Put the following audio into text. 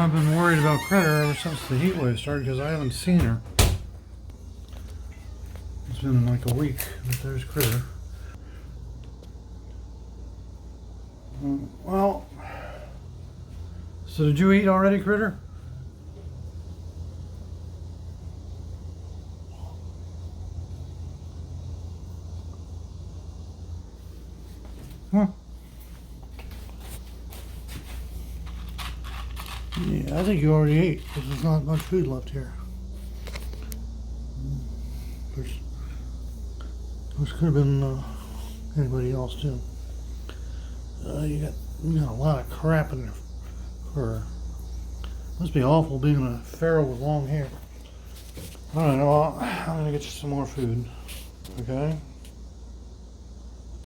I've been worried about Critter ever since the heat wave started because I haven't seen her. It's been like a week, but there's Critter. Well, so did you eat already, Critter? Huh? Yeah, I think you already ate because there's not much food left here. This could have been anybody else too. You got a lot of crap in there for her. Must be awful being a feral with long hair. Alright, well, I'm gonna get you some more food. Okay?